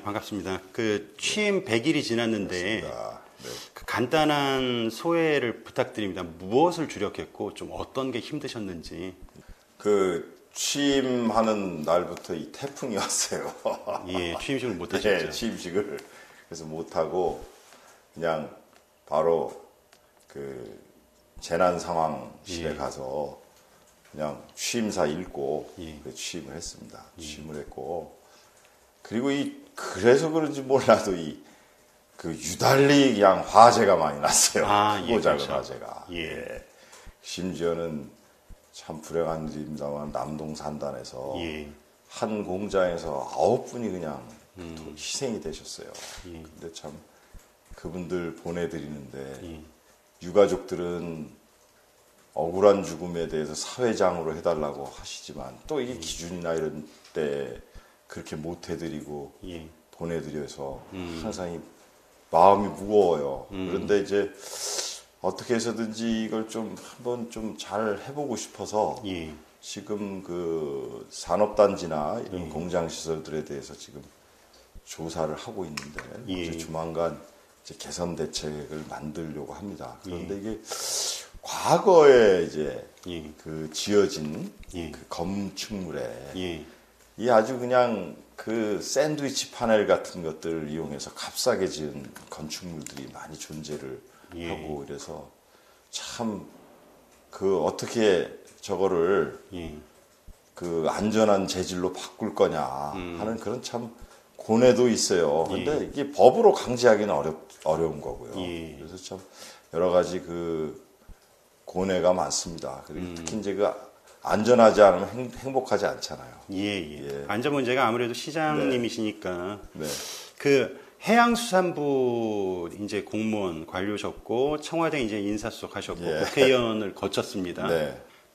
네, 반갑습니다. 그 취임 100일이 지났는데 네. 그 간단한 소회를 부탁드립니다. 무엇을 주력했고 좀 어떤 게 힘드셨는지. 그 취임하는 날부터 이 태풍이 왔어요. 예, 취임식을 못 하셨죠. 네, 취임식을 그래서 못 하고 그냥 바로 그 재난 상황실에 가서 그냥 취임사 읽고 취임을 했습니다. 취임을 했고 그리고 그래서 그런지 몰라도 그 유달리 그냥 화재가 많이 났어요. 크고 작은 그렇죠. 화재가. 예. 심지어는 참 불행한 일입니다만 남동 산단에서 한 공장에서 9분이 그냥 희생이 되셨어요. 근데 참 그분들 보내드리는데 유가족들은 억울한 죽음에 대해서 사회장으로 해달라고 하시지만 또 이게 기준이나 이런 때 그렇게 못 해드리고 보내드려서 항상 마음이 무거워요. 그런데 이제 어떻게 해서든지 이걸 좀 한번 좀 잘 해보고 싶어서 지금 그 산업단지나 이런 공장시설들에 대해서 지금 조사를 하고 있는데 이제 조만간 이제 개선 대책을 만들려고 합니다. 그런데 이게 과거에 이제 그 지어진 그 건축물에 이 아주 그냥 그 샌드위치 파넬 같은 것들을 이용해서 값싸게 지은 건축물들이 많이 존재를 하고 이래서 참 그 어떻게 저거를 그 안전한 재질로 바꿀 거냐 하는 그런 참 고뇌도 있어요. 근데 이게 법으로 강제하기는 어려운 거고요. 그래서 참 여러 가지 그 고뇌가 많습니다. 그리고 특히 이제 그 안전하지 않으면 행복하지 않잖아요. 안전 문제가 아무래도 시장님이시니까. 네. 그 해양수산부 이제 공무원 관료셨고 청와대 이제 인사수석 하셨고 국회의원을 거쳤습니다.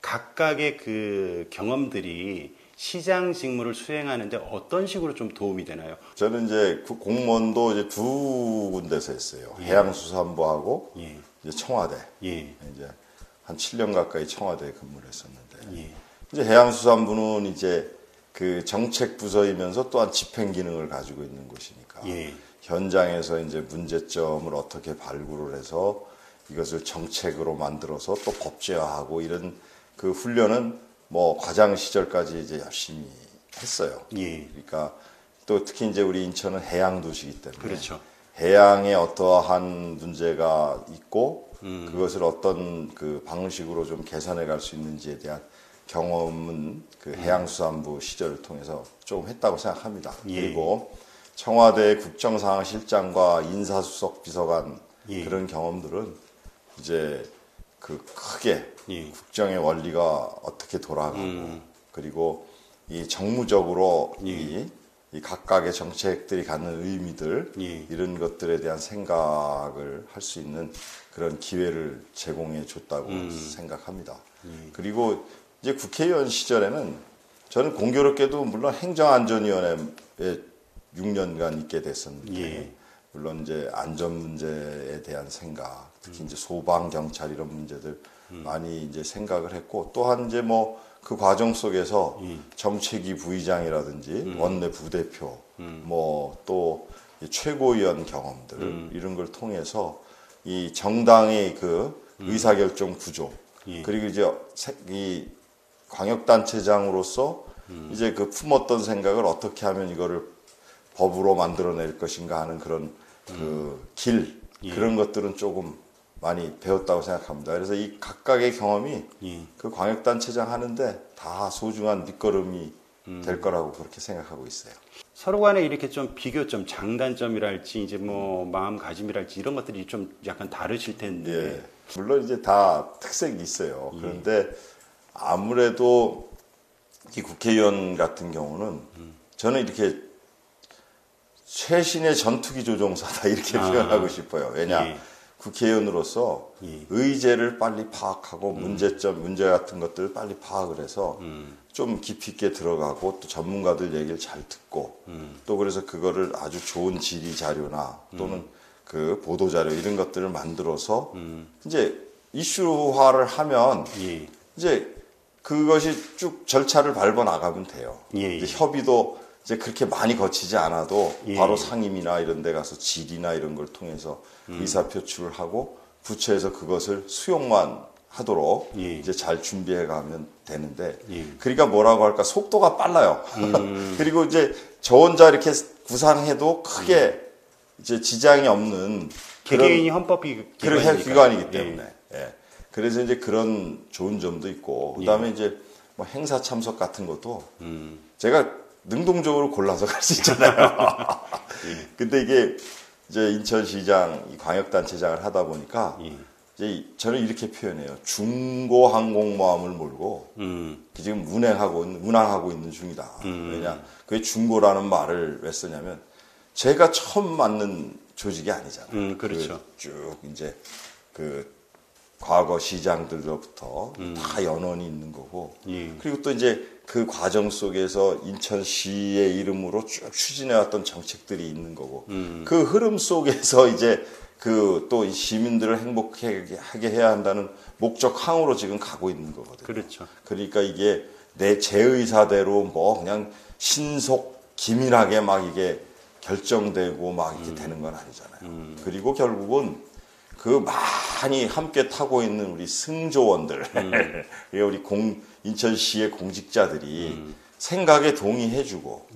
각각의 그 경험들이 시장 직무를 수행하는데 어떤 식으로 좀 도움이 되나요? 저는 이제 공무원도 이제 두 군데서 했어요. 해양수산부하고 이제 청와대. 이제 한 7년 가까이 청와대에 근무를 했었는데 이제 해양수산부는 이제 그 정책 부서이면서 또한 집행 기능을 가지고 있는 곳이니까 현장에서 이제 문제점을 어떻게 발굴을 해서 이것을 정책으로 만들어서 또 법제화하고 이런 그 훈련은 뭐 과장 시절까지 이제 열심히 했어요. 그러니까 또 특히 이제 우리 인천은 해양 도시이기 때문에 그렇죠. 해양에 어떠한 문제가 있고 그것을 어떤 그 방식으로 좀 개선해 갈 수 있는지에 대한 경험은 그 해양수산부 시절을 통해서 좀 했다고 생각합니다. 그리고 청와대 국정상황실장과 인사수석 비서관 그런 경험들은 이제 그 크게 국정의 원리가 어떻게 돌아가고 그리고 이 정무적으로 이 각각의 정책들이 갖는 의미들 이런 것들에 대한 생각을 할 수 있는 그런 기회를 제공해 줬다고 생각합니다. 그리고 이제 국회의원 시절에는 저는 공교롭게도 물론 행정안전위원회에 6년간 있게 됐었는데 물론 이제 안전 문제에 대한 생각, 특히 이제 소방, 경찰 이런 문제들 많이 이제 생각을 했고 또한 이제 뭐 그 과정 속에서 정책위 부의장이라든지 원내 부대표, 뭐 또 최고위원 경험들 이런 걸 통해서 이 정당의 그 의사결정 구조 그리고 이제 이 광역단체장으로서 이제 그 품었던 생각을 어떻게 하면 이거를 법으로 만들어낼 것인가 하는 그런 그 길 그런 것들은 조금 많이 배웠다고 생각합니다. 그래서 이 각각의 경험이 그 광역단체장 하는데 다 소중한 밑거름이 될 거라고 그렇게 생각하고 있어요. 서로 간에 이렇게 좀 비교점, 장단점이랄지 이제 뭐 마음가짐이랄지 이런 것들이 좀 약간 다르실 텐데. 물론 이제 다 특색이 있어요. 그런데 아무래도 이 국회의원 같은 경우는 저는 이렇게 최신의 전투기 조종사다 이렇게 표현하고 싶어요. 왜냐? 국회의원으로서 의제를 빨리 파악하고 문제점, 문제 같은 것들을 빨리 파악을 해서 좀 깊이 있게 들어가고 또 전문가들 얘기를 잘 듣고 또 그래서 그거를 아주 좋은 질의 자료나 또는 그 보도 자료 이런 것들을 만들어서 이제 이슈화를 하면 이제 그것이 쭉 절차를 밟아 나가면 돼요. 이제 협의도 이제 그렇게 많이 거치지 않아도 예. 바로 상임이나 이런 데 가서 질의나 이런 걸 통해서 의사표출을 하고 부처에서 그것을 수용만 하도록 예. 이제 잘 준비해 가면 되는데 예. 그러니까 뭐라고 할까 속도가 빨라요. 그리고 이제 저 혼자 이렇게 구상해도 크게 이제 지장이 없는 개개인이 헌법이 기관이기 때문에 예. 그래서 이제 그런 좋은 점도 있고 그다음에 이제 뭐 행사 참석 같은 것도 제가 능동적으로 골라서 갈 수 있잖아요. 근데 이게 이제 인천시장 이 광역단체장을 하다 보니까 이제 저는 이렇게 표현해요. 중고항공모함을 몰고 지금 운항하고 있는 중이다. 왜냐? 그게 중고라는 말을 왜 쓰냐면 제가 처음 맞는 조직이 아니잖아요. 그렇죠. 쭉 이제 그 과거 시장들로부터 다 연원이 있는 거고 그리고 또 이제 그 과정 속에서 인천시의 이름으로 쭉 추진해왔던 정책들이 있는 거고 그 흐름 속에서 이제 그 또 시민들을 행복하게 해야 한다는 목적항으로 지금 가고 있는 거거든요. 그렇죠. 그러니까 이게 제 의사대로 뭐 그냥 신속 기민하게 막 이게 결정되고 막 이렇게 되는 건 아니잖아요. 그리고 결국은 그 많이 함께 타고 있는 우리 승조원들, 우리 인천시의 공직자들이 생각에 동의해주고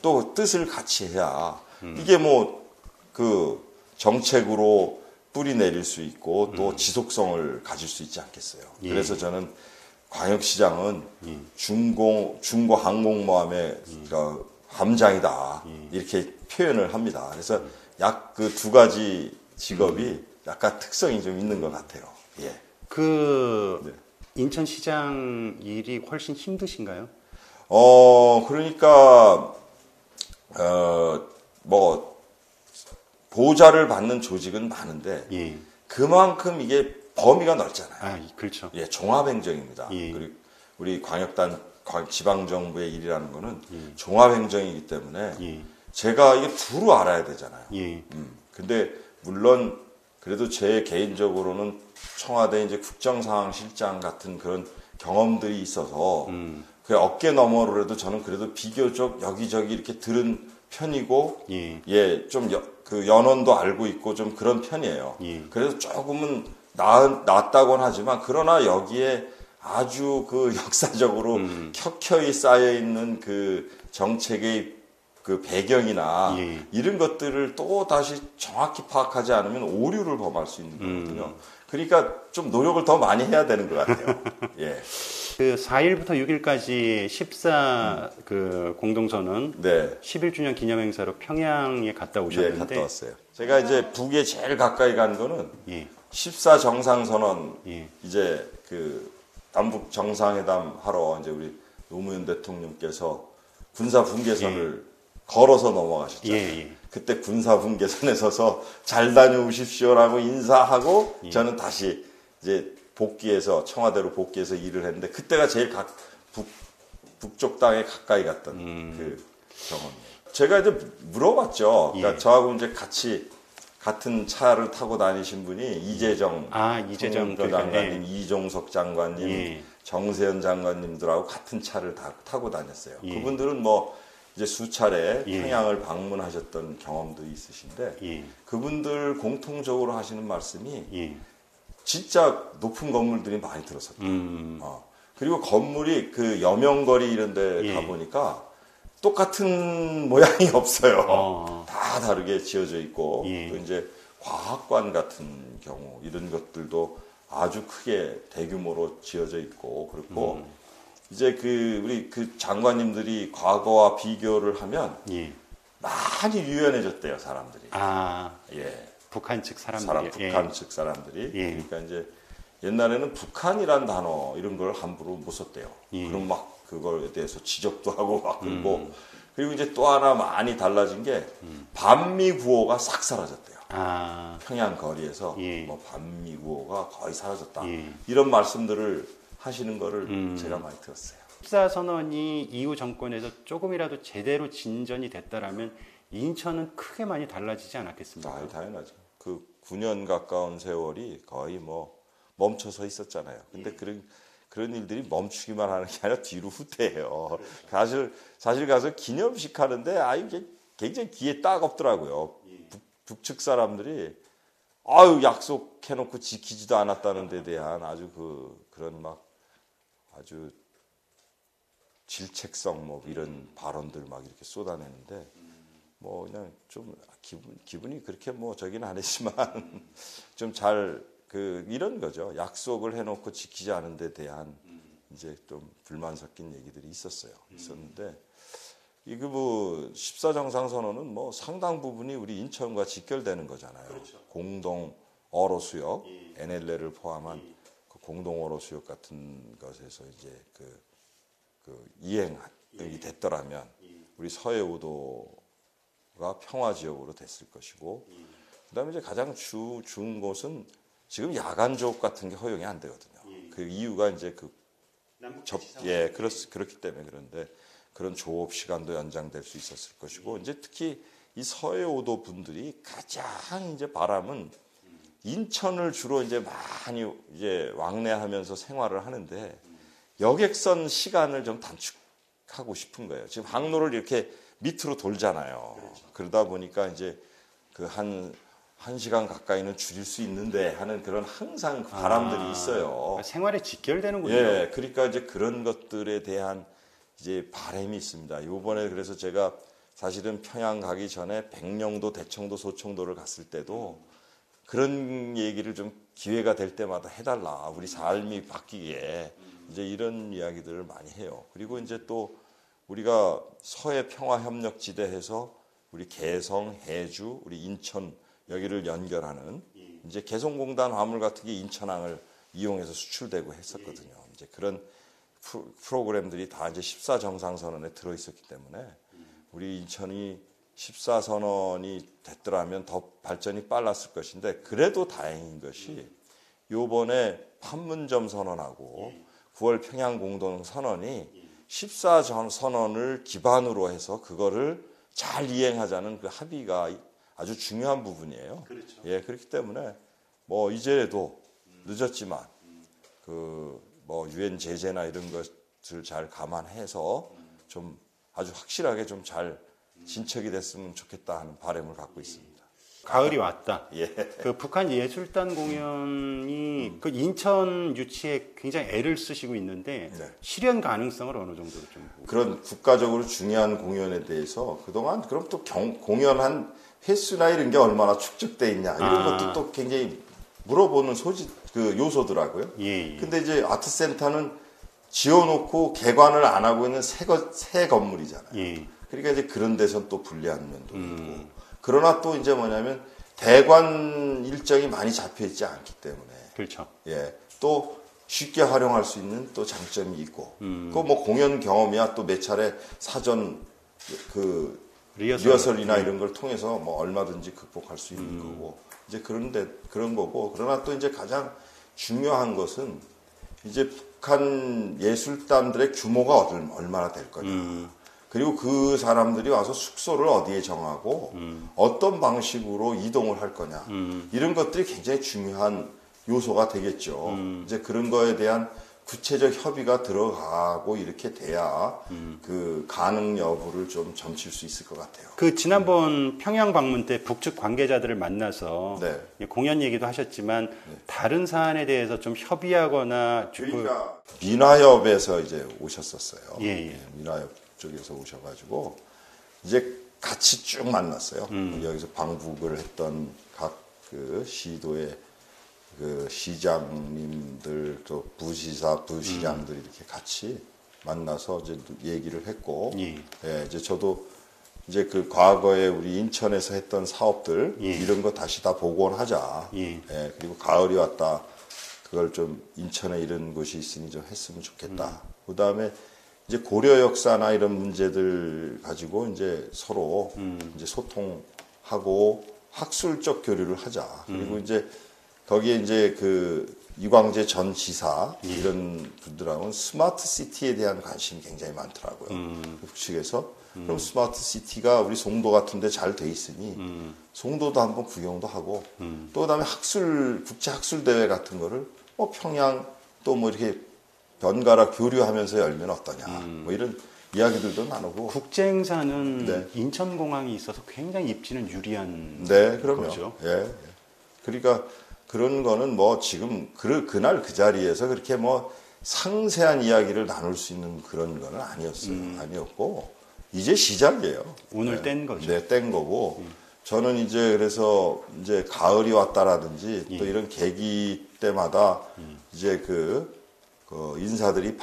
또 뜻을 같이 해야 이게 뭐 그 정책으로 뿌리 내릴 수 있고 또 지속성을 가질 수 있지 않겠어요. 그래서 저는 광역시장은 중고 항공모함의 함장이다 이렇게 표현을 합니다. 그래서 약 그 두 가지 직업이 약간 특성이 좀 있는 것 같아요. 예. 인천시장 일이 훨씬 힘드신가요? 그러니까 뭐 보좌를 받는 조직은 많은데 그만큼 이게 범위가 넓잖아요. 아, 그렇죠. 예, 종합행정입니다. 그리고 우리 지방정부의 일이라는 거는 종합행정이기 때문에 제가 이게 두루 알아야 되잖아요. 근데 물론 그래도 제 개인적으로는 청와대 이제 국정상황실장 같은 그런 경험들이 있어서 그 어깨 너머로라도 저는 그래도 비교적 여기저기 이렇게 들은 편이고 좀 그 연원도 알고 있고 좀 그런 편이에요. 그래서 조금은 낫다고는 하지만 그러나 여기에 아주 그 역사적으로 켜켜이 쌓여 있는 그 정책의 그 배경이나 이런 것들을 또 다시 정확히 파악하지 않으면 오류를 범할 수 있는 거거든요. 그러니까 좀 노력을 더 많이 해야 되는 것 같아요. 예. 그 4일부터 6일까지 14 그 공동선언 11주년 기념행사로 평양에 갔다 오셨는데 갔다 왔어요. 제가 이제 북에 제일 가까이 간 거는 14 정상선언 이제 그 남북 정상회담 하러 이제 우리 노무현 대통령께서 군사 분계선을 걸어서 넘어가셨죠. 그때 군사 분계선에 서서 잘 다녀오십시오라고 인사하고 저는 다시 이제 청와대로 복귀해서 일을 했는데 그때가 제일 북쪽 땅에 가까이 갔던 그 경험이에요. 제가 이제 물어봤죠. 그러니까 저하고 이제 같은 차를 타고 다니신 분이 이재정 장관님, 이종석 장관님, 정세현 장관님들하고 같은 차를 타고 다녔어요. 그분들은 뭐 이제 수차례 평양을 방문하셨던 경험도 있으신데 그분들 공통적으로 하시는 말씀이 진짜 높은 건물들이 많이 들어섰다. 그리고 건물이 그 여명거리 이런 데 가보니까 똑같은 모양이 없어요. 다 다르게 지어져 있고 또 이제 과학관 같은 경우 이런 것들도 아주 크게 대규모로 지어져 있고 그렇고 이제 우리 장관님들이 과거와 비교를 하면 많이 유연해졌대요, 사람들이. 북한 측 사람들이. 북한 측 사람들이. 그러니까 이제 옛날에는 북한이란 단어 이런 걸 함부로 못 썼대요. 그럼 막 그거에 대해서 지적도 하고 막 그러고. 그리고 이제 또 하나 많이 달라진 게 반미 구호가 싹 사라졌대요. 평양 거리에서 뭐 반미 구호가 거의 사라졌다. 이런 말씀들을 하시는 거를 제가 많이 들었어요. 14선언이 이후 정권에서 조금이라도 제대로 진전이 됐다라면 인천은 크게 많이 달라지지 않았겠습니까? 당연하죠. 그 9년 가까운 세월이 거의 뭐 멈춰서 있었잖아요. 근데 그런 일들이 멈추기만 하는 게 아니라 뒤로 후퇴해요. 사실 가서 기념식 하는데 이게 굉장히 귀에 따갑더라고요. 북측 사람들이 약속해놓고 지키지도 않았다는 데 대한 아주 그런 막 아주 질책성 뭐 이런 발언들 막 이렇게 쏟아내는데 뭐 그냥 좀 기분이 그렇게 뭐 저기는 안 했지만 좀 잘 이런 거죠. 약속을 해놓고 지키지 않은 데 대한 이제 좀 불만 섞인 얘기들이 있었는데 이거 뭐 14정상선언은 뭐 상당 부분이 우리 인천과 직결되는 거잖아요. 그렇죠. 공동 어로 수역, NLL을 포함한 그 공동 어로 수역 같은 것에서 이제 이행이 됐더라면 우리 서해오도가 평화 지역으로 됐을 것이고, 그다음에 이제 가장 좋은 곳은 지금 야간 조업 같은 게 허용이 안 되거든요. 그 이유가 이제 그렇기 때문에. 그런데 그런 조업 시간도 연장될 수 있었을 것이고, 이제 특히 이 서해오도 분들이 가장 이제 바람은 인천을 주로 이제 많이 이제 왕래하면서 생활을 하는데 여객선 시간을 좀 단축하고 싶은 거예요. 지금 항로를 이렇게 밑으로 돌잖아요. 그러다 보니까 이제 한 시간 가까이는 줄일 수 있는데 하는 그런 항상 바람들이 있어요. 생활에 직결되는군요. 예, 그러니까 이제 그런 것들에 대한 이제 바람이 있습니다. 이번에 그래서 제가 사실은 평양 가기 전에 백령도, 대청도, 소청도를 갔을 때도 그런 얘기를 좀 기회가 될 때마다 해달라. 우리 삶이 바뀌게. 이제 이런 이야기들을 많이 해요. 그리고 이제 또 우리가 서해 평화협력지대에서 우리 개성, 해주, 우리 인천 여기를 연결하는 이제 개성공단 화물 같은 게 인천항을 이용해서 수출되고 했었거든요. 이제 그런 프로그램들이 다 이제 14정상선언에 들어있었기 때문에 우리 인천이 14선언이 됐더라면 더 발전이 빨랐을 것인데, 그래도 다행인 것이 요번에 판문점 선언하고 9월 평양 공동 선언이 14선언을 기반으로 해서 그거를 잘 이행하자는 그 합의가 아주 중요한 부분이에요. 그렇죠. 예, 그렇기 때문에 뭐 이제도 늦었지만 뭐 유엔 제재나 이런 것을 잘 감안해서 좀 아주 확실하게 좀 잘 진척이 됐으면 좋겠다 하는 바람을 갖고 있습니다. 가을이 왔다. 예. 그 북한 예술단 공연이 그 인천 유치에 굉장히 애를 쓰시고 있는데 실현 가능성을 어느 정도로 좀 그런 국가적으로 중요한 공연에 대해서 그동안 그럼 또 공연한 횟수나 이런 게 얼마나 축적돼 있냐 이런 것도 또 굉장히 물어보는 요소더라고요. 예. 근데 이제 아트센터는 지어놓고 개관을 안 하고 있는 새 건물이잖아요. 예. 그러니까 이제 그런 데선 또 불리한 면도 있고. 그러나 또 이제 뭐냐면 대관 일정이 많이 잡혀 있지 않기 때문에. 그렇죠. 예. 또 쉽게 활용할 수 있는 또 장점이 있고. 그 뭐 공연 경험이야 또 몇 차례 사전 리허설이나 이런 걸 통해서 뭐 얼마든지 극복할 수 있는 거고. 이제 그런 거고. 그러나 또 이제 가장 중요한 것은 이제 북한 예술단들의 규모가 얼마나 될 거냐. 그리고 그 사람들이 와서 숙소를 어디에 정하고 어떤 방식으로 이동을 할 거냐. 이런 것들이 굉장히 중요한 요소가 되겠죠. 이제 그런 거에 대한 구체적 협의가 들어가고 이렇게 돼야 그 가능 여부를 좀 점칠 수 있을 것 같아요. 그 지난번 평양 방문 때 북측 관계자들을 만나서 공연 얘기도 하셨지만 다른 사안에 대해서 좀 협의하거나 그러니까 민화협에서 이제 오셨었어요. 예. 민화협 쪽에서 오셔가지고 이제 같이 쭉 만났어요. 여기서 방북을 했던 각 그 시도의 그 시장님들 또 부시장들 이렇게 같이 만나서 이제 얘기를 했고, 이제 저도 이제 그 과거에 우리 인천에서 했던 사업들 이런 거 다시 다 복원하자. 그리고 가을이 왔다. 그걸 좀 인천에 이런 곳이 있으니 좀 했으면 좋겠다. 그 다음에 이제 고려 역사나 이런 문제들 가지고 이제 서로 이제 소통하고 학술적 교류를 하자. 그리고 이제 거기에 이제 그 이광재 전 지사 이런 분들하고는 스마트 시티에 대한 관심이 굉장히 많더라고요. 북측에서. 그럼 스마트 시티가 우리 송도 같은 데 잘 돼 있으니 송도도 한번 구경도 하고 또 그다음에 국제 학술 대회 같은 거를 뭐 평양 또 뭐 이렇게 번갈아 교류하면서 열면 어떠냐. 뭐 이런 이야기들도 나누고. 국제 행사는 네. 인천공항이 있어서 굉장히 입지는 유리한 네, 그럼요. 거죠. 예. 그러니까 그런 거는 뭐 지금 그날 그 자리에서 그렇게 뭐 상세한 이야기를 나눌 수 있는 그런 거는 아니었어요. 아니었고 이제 시작이에요. 오늘 뗀 거죠. 네, 뗀 거고. 저는 이제 그래서 이제 가을이 왔다라든지 또 이런 계기 때마다 이제 그 인사들이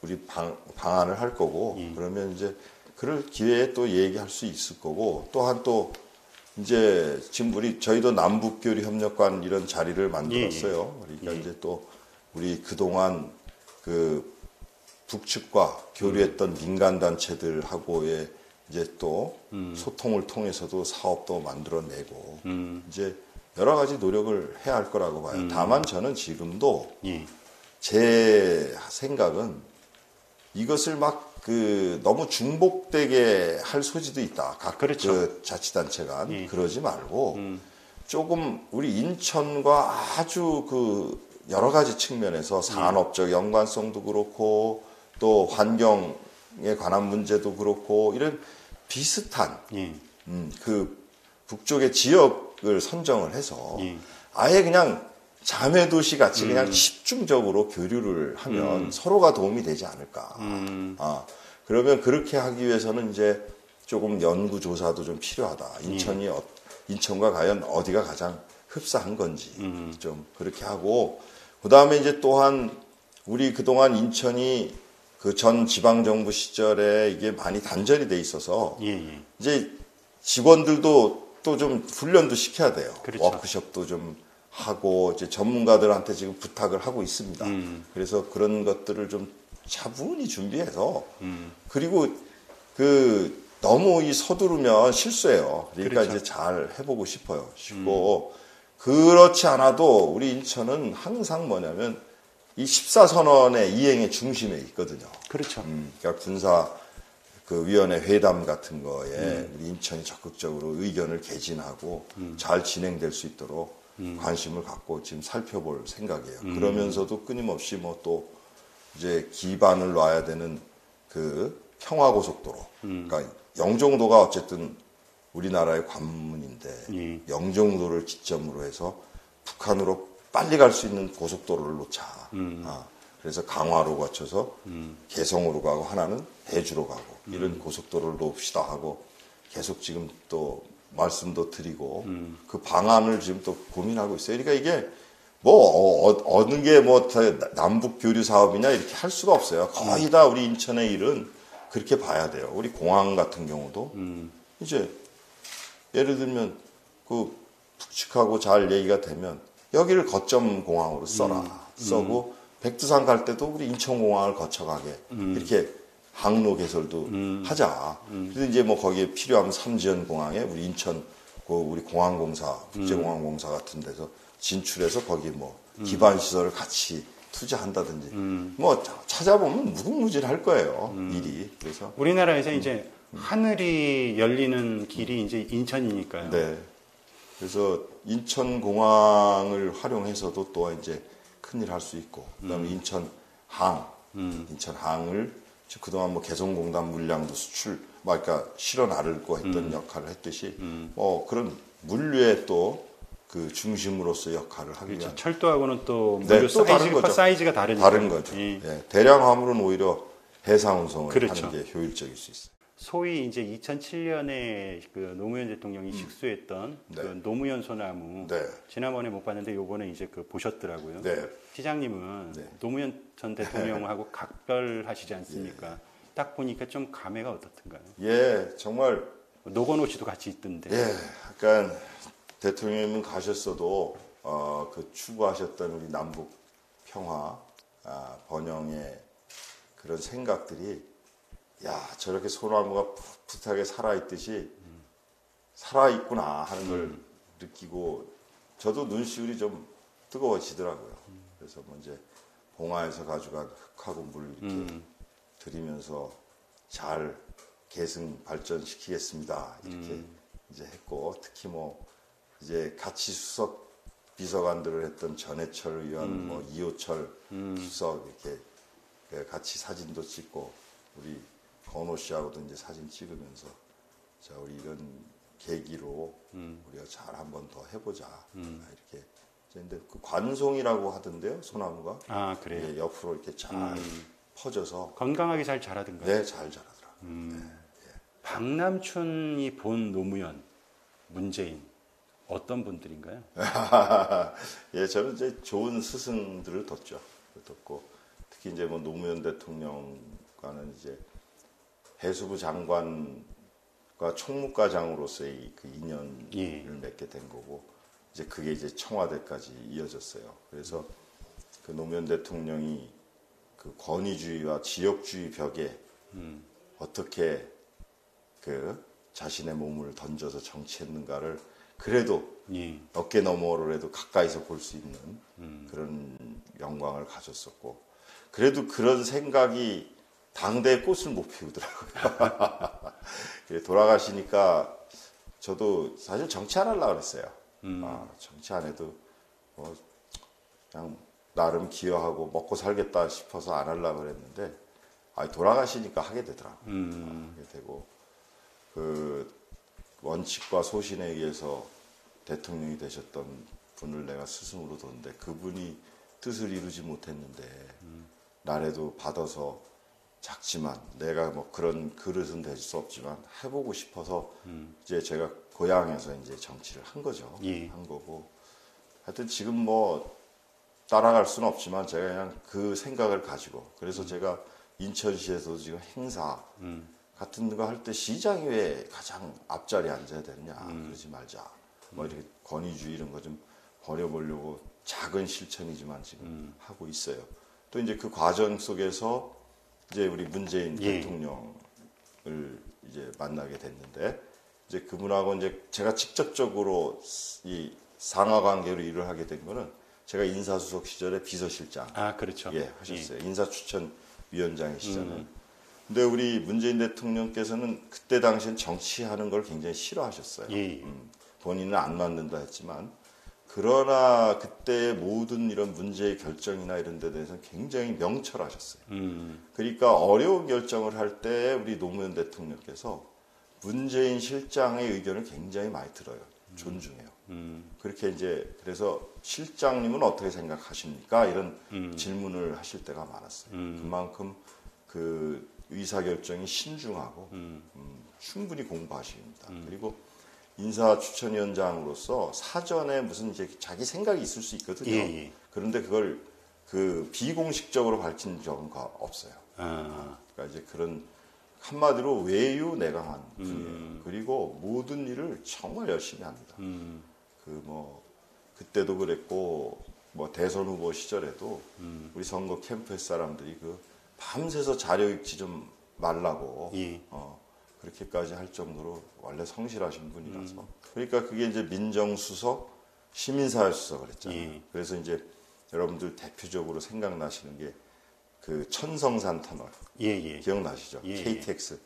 우리 방한을 할 거고 그러면 이제 그럴 기회에 또 얘기할 수 있을 거고 또한 또 이제 지금 저희도 남북교류협력관 이런 자리를 만들었어요. 그러니까 이제 또 우리 그동안 그 북측과 교류했던 민간단체들하고의 이제 또 소통을 통해서도 사업도 만들어내고 이제 여러 가지 노력을 해야 할 거라고 봐요. 다만 저는 지금도 제 생각은 이것을 막 너무 중복되게 할 소지도 있다. 각 그렇죠. 그 자치단체 간 그러지 말고 조금 우리 인천과 아주 여러 가지 측면에서 산업적 연관성도 그렇고 또 환경에 관한 문제도 그렇고 이런 비슷한 그 북쪽의 지역을 선정을 해서 아예 그냥 자매도시 같이 그냥 집중적으로 교류를 하면 서로가 도움이 되지 않을까. 그러면 그렇게 하기 위해서는 이제 조금 연구조사도 좀 필요하다. 인천과 과연 어디가 가장 흡사한 건지 좀 그렇게 하고, 그 다음에 이제 또한 우리 그동안 인천이 그 전 지방정부 시절에 이게 많이 단절이 돼 있어서 이제 직원들도 또 좀 훈련도 시켜야 돼요. 그렇죠. 워크숍도 좀 하고 이제 전문가들한테 지금 부탁을 하고 있습니다. 그래서 그런 것들을 좀 차분히 준비해서 그리고 너무 서두르면 실수해요. 그러니까 그렇죠. 이제 잘 해보고 싶어요. 싶고 그렇지 않아도 우리 인천은 항상 뭐냐면 이 14선언의 이행의 중심에 있거든요. 그렇죠. 그러니까 군사 위원회 회담 같은 거에 우리 인천이 적극적으로 의견을 개진하고 잘 진행될 수 있도록 관심을 갖고 지금 살펴볼 생각이에요. 그러면서도 끊임없이 뭐 또 이제 기반을 놔야 되는 그 평화고속도로. 그러니까 영종도가 어쨌든 우리나라의 관문인데 영종도를 기점으로 해서 북한으로 빨리 갈 수 있는 고속도로를 놓자. 그래서 강화로 거쳐서 개성으로 가고 하나는 대주로 가고 이런 고속도로를 놓읍시다 하고 계속 지금 또 말씀도 드리고 그 방안을 지금 또 고민하고 있어요. 그러니까 이게 뭐 어느 게 뭐 남북 교류 사업이냐 이렇게 할 수가 없어요. 거의 다 우리 인천의 일은 그렇게 봐야 돼요. 우리 공항 같은 경우도 이제 예를 들면 그 북측하고 잘 얘기가 되면 여기를 거점 공항으로 써고 백두산 갈 때도 우리 인천공항을 거쳐가게 이렇게 항로 개설도 하자. 그래서 이제 뭐 거기에 필요하면 삼지연 공항에 우리 인천 우리 공항공사, 국제공항공사 같은 데서 진출해서 거기 뭐 기반 시설을 같이 투자한다든지 뭐 찾아보면 무궁무진할 거예요. 일이. 그래서 우리나라에서 이제 하늘이 열리는 길이 이제 인천이니까요. 네. 그래서 인천공항을 활용해서도 또 이제 큰일 할 수 있고, 그다음에 인천항을 그동안 뭐 개성공단 물량도 그러니까 실어 나르고 했던 역할을 했듯이, 그런 물류의 또 그 중심으로서 역할을 하기 위한. 철도하고는 또 물류 사이즈가 다르니까. 다른 거죠. 예. 대량 화물은 오히려 해상 운송을 하는 게 효율적일 수 있어요. 소위 이제 2007년에 그 노무현 대통령이 식수했던 그 노무현 소나무 지난번에 못 봤는데 요번에 이제 보셨더라고요. 시장님은 노무현 전 대통령하고 각별하시지 않습니까? 딱 보니까 좀 감회가 어떻던가요? 예, 정말 노건호 씨도 같이 있던데. 예, 약간 대통령님은 가셨어도 추구하셨던 우리 남북 평화 번영의 그런 생각들이 저렇게 소나무가 풋풋하게 살아있듯이 살아있구나 하는 걸 느끼고 저도 눈시울이 좀 뜨거워지더라고요. 그래서 이제 봉화에서 가져간 흙하고 물 이렇게 들이면서 잘 계승 발전시키겠습니다. 이렇게 이제 했고 특히 뭐 이제 가치 수석 비서관들을 했던 전해철 의원, 뭐 이호철 수석 이렇게 같이 사진도 찍고 우리 건호 씨하고도 이제 사진 찍으면서 자 우리 이런 계기로 우리가 잘 한번 더 해보자 이렇게. 근데 그 관송이라고 하던데요, 소나무가. 아 그래요. 예, 옆으로 이렇게 잘 퍼져서 건강하게 잘 자라던가요? 네, 잘 자라더라. 네. 박남춘이 본 노무현, 문재인 어떤 분들인가요? 예, 저는 이제 좋은 스승들을 뒀고 특히 이제 뭐 노무현 대통령과는 이제 해수부 장관과 총무과장으로서의 그 인연을 맺게 된 거고 이제 그게 이제 청와대까지 이어졌어요. 그래서 그 노무현 대통령이 그 권위주의와 지역주의 벽에 어떻게 그 자신의 몸을 던져서 정치했는가를 그래도 어깨 너머로라도 가까이서 볼 수 있는 그런 영광을 가졌었고 그래도 그런 생각이 당대의 꽃을 못 피우더라고요. 돌아가시니까 저도 사실 정치 안 하려고 그랬어요. 정치 안 해도 뭐 그냥 나름 기여하고 먹고 살겠다 싶어서 안 하려고 그랬는데 돌아가시니까 하게 되더라고요. 하게 되고 그 원칙과 소신에 의해서 대통령이 되셨던 분을 내가 스승으로 뒀는데 그분이 뜻을 이루지 못했는데 나라도 받아서 작지만 내가 뭐 그런 그릇은 될 수 없지만 해보고 싶어서 이제 제가 고향에서 이제 정치를 한 거죠. 한 거고 하여튼 지금 뭐 따라갈 수는 없지만 제가 그냥 그 생각을 가지고 그래서 제가 인천시에서 지금 행사 같은 거 할 때 시장이 왜 가장 앞자리에 앉아야 되느냐 그러지 말자 뭐 이렇게 권위주의 이런 거 좀 버려보려고 작은 실천이지만 지금 하고 있어요. 또 이제 그 과정 속에서 이제 우리 문재인 대통령을 이제 만나게 됐는데 이제 그분하고 이제 제가 직접적으로 이 상하 관계로 일을 하게 된 거는 제가 인사수석 시절에 비서실장 그렇죠. 하셨어요. 인사추천위원장이시잖아요. 근데 우리 문재인 대통령께서는 그때 당시엔 정치하는 걸 굉장히 싫어하셨어요. 본인은 안 맞는다 했지만 그러나 그때의 모든 이런 문제의 결정이나 이런 데 대해서는 굉장히 명철하셨어요. 그러니까 어려운 결정을 할 때 우리 노무현 대통령께서 문재인 실장의 의견을 굉장히 많이 들어요. 존중해요. 그렇게 이제 그래서 실장님은 어떻게 생각하십니까? 이런 질문을 하실 때가 많았어요. 그만큼 그 의사결정이 신중하고 충분히 공부하십니다. 그리고 인사추천위원장으로서 사전에 무슨 이제 자기 생각이 있을 수 있거든요. 그런데 그걸 그 비공식적으로 밝힌 적은 없어요. 그러니까 이제 그런 한마디로 외유내강한 분이에요. 그리고 모든 일을 정말 열심히 합니다. 그 뭐 그때도 그랬고 뭐 대선 후보 시절에도 우리 선거 캠프 사람들이 그 밤새서 자료 읽지 좀 말라고 그렇게까지 할 정도로 원래 성실하신 분이라서 그러니까 그게 이제 민정수석, 시민사회수석을 했잖아요. 그래서 이제 여러분들 대표적으로 생각나시는 게 그 천성산 터널 기억나시죠? KTX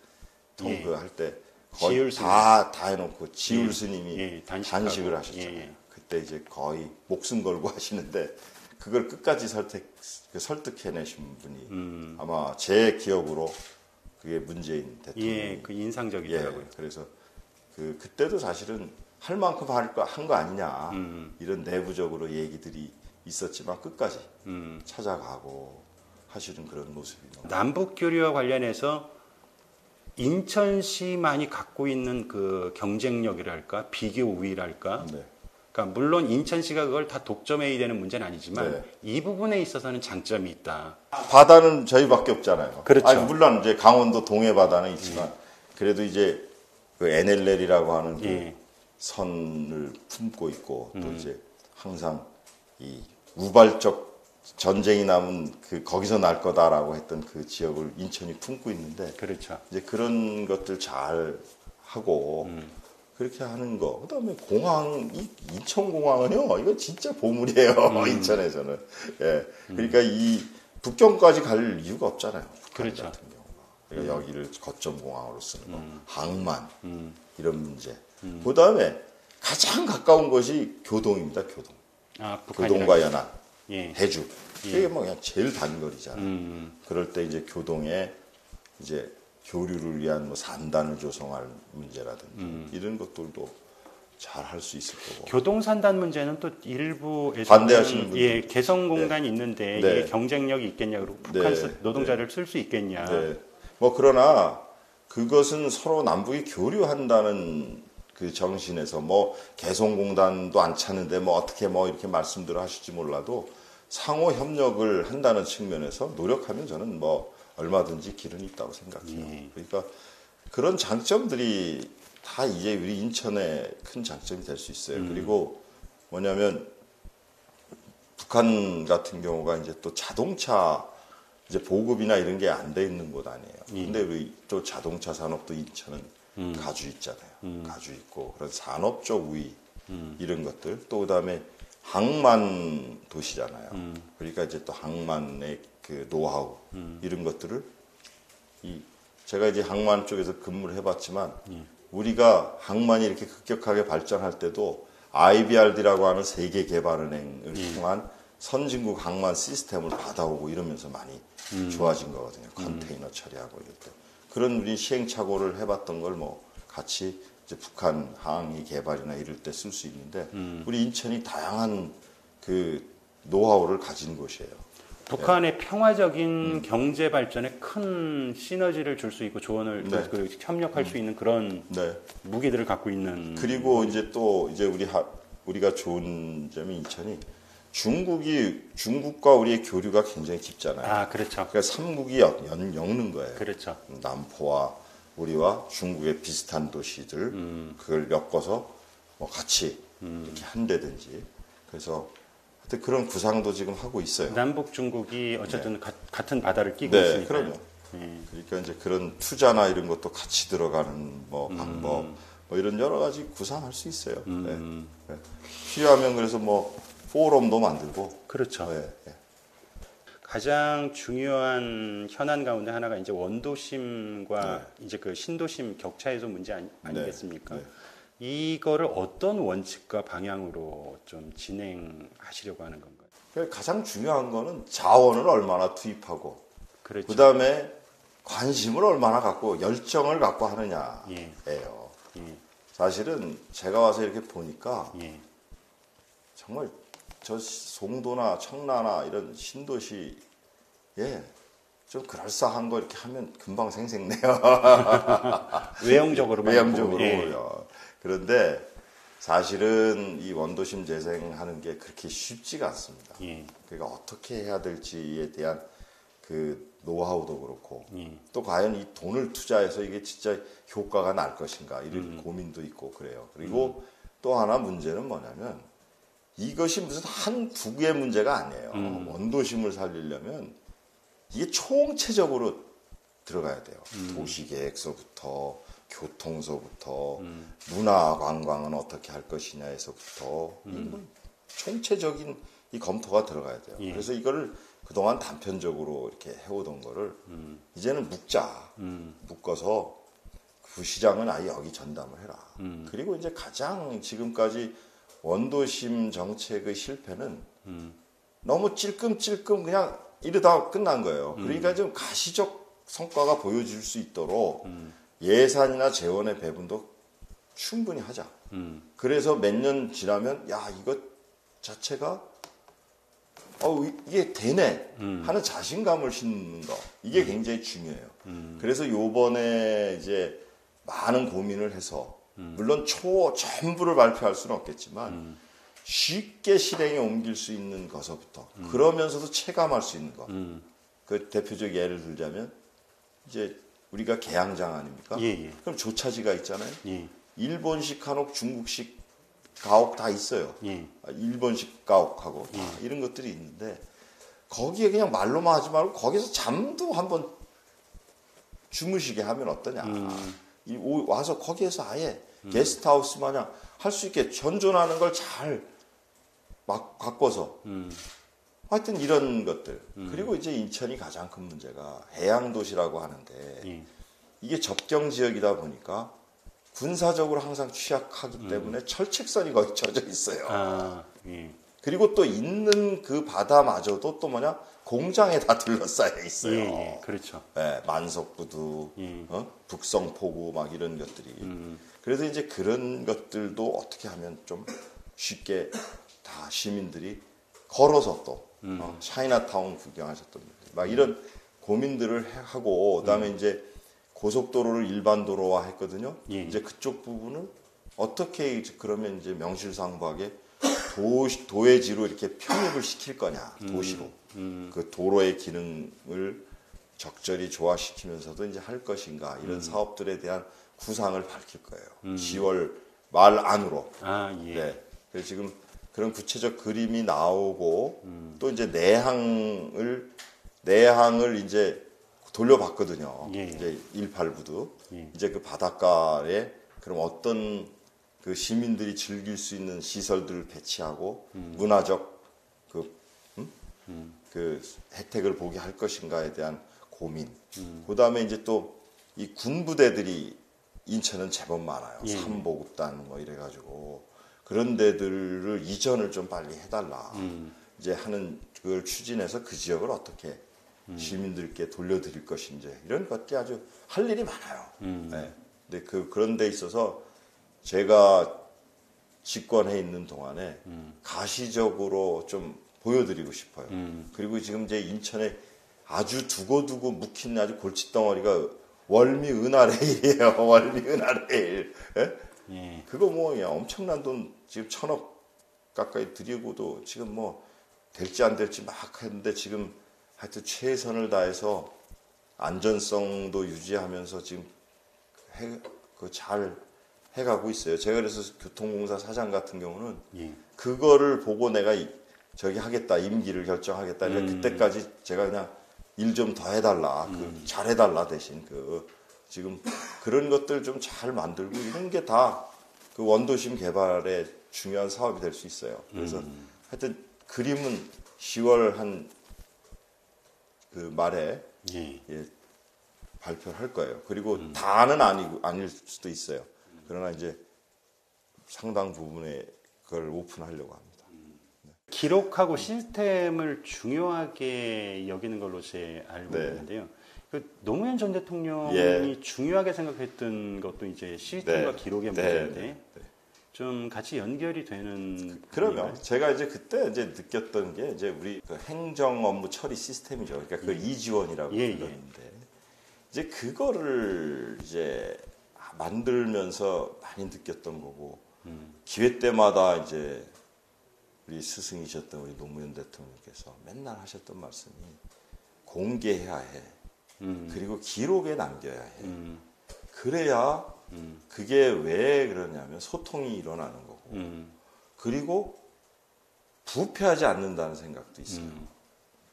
통과할 때 거의 다 해놓고 지울 스님이 단식을 하셨잖아요. 그때 이제 거의 목숨 걸고 하시는데 그걸 끝까지 설득해내신 분이 아마 제 기억으로 그게 문재인 대통령이 그 인상적이더라고요. 그래서 그때도 사실은 할 만큼 한 거 아니냐 이런 내부적으로 얘기들이 있었지만 끝까지 찾아가고 하시는 그런 모습이 남북 교류와 관련해서 인천시만이 갖고 있는 그 경쟁력이랄까 비교 우위랄까. 그러니까 물론 인천시가 그걸 다 독점해야 되는 문제는 아니지만 이 부분에 있어서는 장점이 있다. 바다는 저희밖에 없잖아요. 그렇죠. 물론 이제 강원도 동해 바다는 있지만 그래도 이제 그 NLL이라고 하는 그 선을 품고 있고 또 이제 항상 이 우발적 전쟁이 나면 거기서 날 거다라고 했던 그 지역을 인천이 품고 있는데 그렇죠. 이제 그런 것들 잘 하고 그렇게 하는 거. 그다음에 인천공항은요, 이거 진짜 보물이에요. 인천에서는. 그러니까 이 북경까지 갈 이유가 없잖아요. 그렇죠. 같은 경우가. 그러니까 여기를 거점공항으로 쓰는 거, 항만 이런 문제. 그다음에 가장 가까운 것이 교동입니다. 교동. 교동과 연안, 예. 해주. 이게 뭐 그냥 제일 단거리잖아요. 그럴 때 이제 교동에 이제 교류를 위한 뭐 산단을 조성할 문제라든지 이런 것들도 잘 할 수 있을 거고. 교동산단 문제는 또 일부에서 반대하시는 분들, 예, 개성 공간이 있는데 이게 경쟁력이 있겠냐, 그리고 북한 노동자를 쓸 수 있겠냐. 뭐 그러나 그것은 서로 남북이 교류한다는 그 정신에서 뭐 개성공단도 안 차는데 뭐 어떻게 뭐 이렇게 말씀들을 하실지 몰라도 상호 협력을 한다는 측면에서 노력하면 저는 뭐 얼마든지 길은 있다고 생각해요. 그러니까 그런 장점들이 다 이제 우리 인천의 큰 장점이 될 수 있어요. 그리고 뭐냐면 북한 같은 경우가 이제 또 자동차 이제 보급이나 이런 게 안 돼 있는 곳 아니에요. 근데 우리 또 자동차 산업도 인천은 가주 있잖아요. 가주 있고 그런 산업적 우위 이런 것들 또 그다음에 항만 도시잖아요. 그러니까 이제 또 항만의 그 노하우 이런 것들을 제가 이제 항만 쪽에서 근무를 해봤지만 우리가 항만이 이렇게 급격하게 발전할 때도 IBRD라고 하는 세계 개발은행을 통한 선진국 항만 시스템을 받아오고 이러면서 많이 좋아진 거거든요. 컨테이너 처리하고 이럴 때. 그런 우리 시행착오를 해봤던 걸 뭐 같이 이제 북한 항이 개발이나 이럴 때 쓸 수 있는데 우리 인천이 다양한 그 노하우를 가진 곳이에요. 북한의 평화적인 경제 발전에 큰 시너지를 줄 수 있고 조언을 그 협력할 수 있는 그런 무기들을 갖고 있는. 그리고 이제 또 이제 우리가 좋은 점이 인천이 중국과 우리의 교류가 굉장히 깊잖아요. 그렇죠. 그러니까 삼국이 엮는 거예요. 그렇죠. 남포와 우리와 중국의 비슷한 도시들 그걸 엮어서 뭐 같이 이렇게 한다든지 그래서 하여튼 그런 구상도 지금 하고 있어요. 남북 중국이 어쨌든 같은 바다를 끼고 있으니까. 그럼요. 그러니까 이제 그런 투자나 이런 것도 같이 들어가는 뭐 방법 뭐 이런 여러 가지 구상할 수 있어요. 필요하면 그래서 뭐 포럼도 만들고. 그렇죠. 가장 중요한 현안 가운데 하나가 이제 원도심과 이제 그 신도심 격차 해소 문제 아니겠습니까? 이거를 어떤 원칙과 방향으로 좀 진행하시려고 하는 건가요? 가장 중요한 거는 자원을 얼마나 투입하고, 그렇죠. 그다음에 관심을 얼마나 갖고 열정을 갖고 하느냐예요. 사실은 제가 와서 이렇게 보니까 정말 저 송도나 청라나 이런 신도시에 좀 그럴싸한 거 이렇게 하면 금방 생생내요. 외형적으로요. 그런데 사실은 이 원도심 재생하는 게 그렇게 쉽지가 않습니다. 그러니까 어떻게 해야 될지에 대한 그 노하우도 그렇고 또 과연 이 돈을 투자해서 이게 진짜 효과가 날 것인가 이런 고민도 있고 그래요. 그리고 또 하나 문제는 뭐냐면 이것이 무슨 한 국의 문제가 아니에요. 원도심을 살리려면 이게 총체적으로 들어가야 돼요. 도시계획서부터 교통서부터 문화관광은 어떻게 할 것이냐에서부터 총체적인 이 검토가 들어가야 돼요. 그래서 이거를 그동안 단편적으로 이렇게 해오던 거를 이제는 묶어서 그 시장은 아예 여기 전담을 해라. 그리고 이제 가장 지금까지 원도심 정책의 실패는 너무 찔끔찔끔 그냥 이러다 끝난 거예요. 그러니까 좀 가시적 성과가 보여질 수 있도록 예산이나 재원의 배분도 충분히 하자. 그래서 몇 년 지나면 이것 자체가 이게 되네 하는 자신감을 심는 거 이게 굉장히 중요해요. 그래서 요번에 이제 많은 고민을 해서 물론 전부를 발표할 수는 없겠지만 쉽게 실행에 옮길 수 있는 것부터 그러면서도 체감할 수 있는 것. 그 대표적 예를 들자면 이제 우리가 계양장 아닙니까? 그럼 조차지가 있잖아요. 일본식 간혹 중국식 가옥 다 있어요. 일본식 가옥하고 다 이런 것들이 있는데 거기에 그냥 말로만 하지 말고 거기서 잠도 한번 주무시게 하면 어떠냐. 와서 거기에서 아예 게스트하우스 마냥 할 수 있게 현존하는 걸 잘 막 바꿔서 하여튼 이런 것들. 그리고 이제 인천이 가장 큰 문제가 해양도시라고 하는데 이게 접경지역이다 보니까 군사적으로 항상 취약하기 때문에 철책선이 거의 젖어 있어요. 그리고 또 있는 그 바다마저도 또 뭐냐 공장에 다 둘러싸여 있어요. 예, 그렇죠. 예, 만석부두, 북성포구 막 이런 것들이. 그래서 이제 그런 것들도 어떻게 하면 좀 쉽게 다 시민들이 걸어서 또 차이나타운 구경하셨던 분들 막 이런 고민들을 하고 그다음에 이제 고속도로를 일반 도로화 했거든요. 예. 이제 그쪽 부분을 어떻게 이제 그러면 이제 명실상부하게 도회지로 이렇게 편입을 시킬 거냐 도시로 그 도로의 기능을 적절히 조화시키면서도 이제 할 것인가 이런 사업들에 대한 구상을 밝힐 거예요. 10월 말 안으로. 아, 예. 네. 그래서 지금 그런 구체적 그림이 나오고 또 이제 내항을 이제 돌려봤거든요. 예. 이제 18부도 예. 이제 그 바닷가에 그럼 어떤 그 시민들이 즐길 수 있는 시설들을 배치하고 문화적 그 혜택을 보게 할 것인가에 대한 고민. 그다음에 이제 또 이 군부대들이 인천은 제법 많아요. 예. 삼보급단 뭐 이래가지고 그런 데들을 이전을 좀 빨리 해달라. 이제 하는 그걸 추진해서 그 지역을 어떻게 시민들께 돌려드릴 것인지 이런 것들이 아주 할 일이 많아요. 네. 근데 그런 데 있어서 제가 집권해 있는 동안에 가시적으로 좀 보여드리고 싶어요. 그리고 지금 이제 인천에 아주 두고두고 묵힌 아주 골칫덩어리가 월미은하레일이에요. 월미은하레일. 예? 예. 그거 뭐 그냥 엄청난 돈 지금 1,000억 가까이 들이고도 지금 뭐 될지 안 될지 막 했는데 지금 하여튼 최선을 다해서 안전성도 유지하면서 지금 잘 해가고 있어요. 제가 그래서 교통공사 사장 같은 경우는 예. 그거를 보고 내가 저기 하겠다 임기를 결정하겠다. 그러니까 그때까지 제가 그냥 일 좀 더 해달라. 잘 해달라 대신 지금 그런 것들 좀 잘 만들고 이런 게 다 그 원도심 개발의 중요한 사업이 될 수 있어요. 그래서 하여튼 그림은 10월 한 그 말에 예. 예, 발표를 할 거예요. 그리고 다는 아닐 수도 있어요. 그러나 이제 상당 부분의 그걸 오픈하려고 합니다. 기록하고 시스템을 중요하게 여기는 걸로 제 알고 네. 있는데요. 그 노무현 전 대통령이 예. 중요하게 생각했던 것도 이제 시스템과 네. 기록의 네. 문제인데 네. 좀 같이 연결이 되는. 그러면 부분인가요? 제가 이제 그때 이제 느꼈던 게 이제 우리 그 행정 업무 처리 시스템이죠. 그러니까 그걸 이지원이라고 예, 불렀는데 이제 그거를 이제 만들면서 많이 느꼈던 거고 기회 때마다 이제 우리 스승이셨던 우리 노무현 대통령께서 맨날 하셨던 말씀이 공개해야 해. 그리고 기록에 남겨야 해. 그래야 그게 왜 그러냐면 소통이 일어나는 거고 그리고 부패하지 않는다는 생각도 있어요.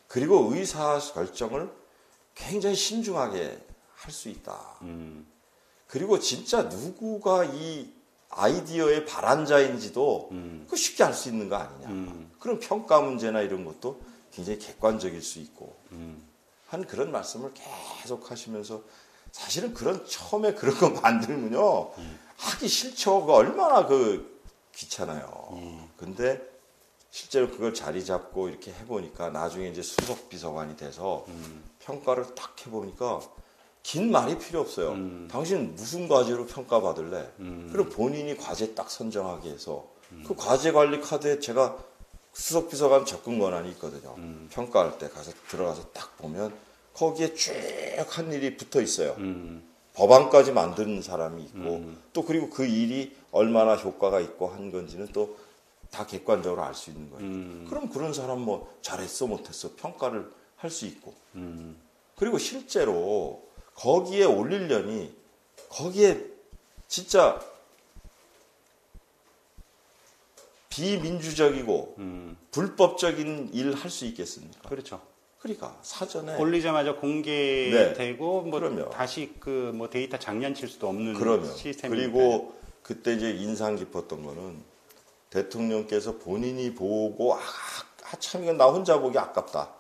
그리고 의사 결정을 굉장히 신중하게 할 수 있다. 그리고 진짜 누구가 이 아이디어의 발안자인지도 그 쉽게 알 수 있는 거 아니냐. 그런 평가 문제나 이런 것도 굉장히 객관적일 수 있고 한 그런 말씀을 계속 하시면서 사실은 처음에 그런 거 만들면요 하기 싫죠. 그 얼마나 귀찮아요. 근데 실제로 그걸 자리 잡고 이렇게 해보니까 나중에 이제 수석 비서관이 돼서 평가를 딱 해보니까 긴 말이 필요 없어요. 당신 무슨 과제로 평가받을래? 그리고 본인이 과제 딱 선정하게 해서 그 과제 관리 카드에 제가 수석 비서관 접근 권한이 있거든요. 평가할 때 들어가서 딱 보면 거기에 쭉 한 일이 붙어 있어요. 법안까지 만드는 사람이 있고 또 그리고 그 일이 얼마나 효과가 있고 한 건지는 또 다 객관적으로 알 수 있는 거예요. 그럼 그런 사람 뭐 잘했어 못했어 평가를 할 수 있고 그리고 실제로 거기에 올리려니 거기에 진짜 비민주적이고 불법적인 일 할 수 있겠습니까? 그렇죠. 그러니까 사전에 올리자마자 공개되고 뭐 그럼요. 다시 뭐 데이터 장난칠 수도 없는 시스템이. 그리고 그때 이제 인상 깊었던 거는 대통령께서 본인이 보고 참 이건 나 혼자 보기 아깝다.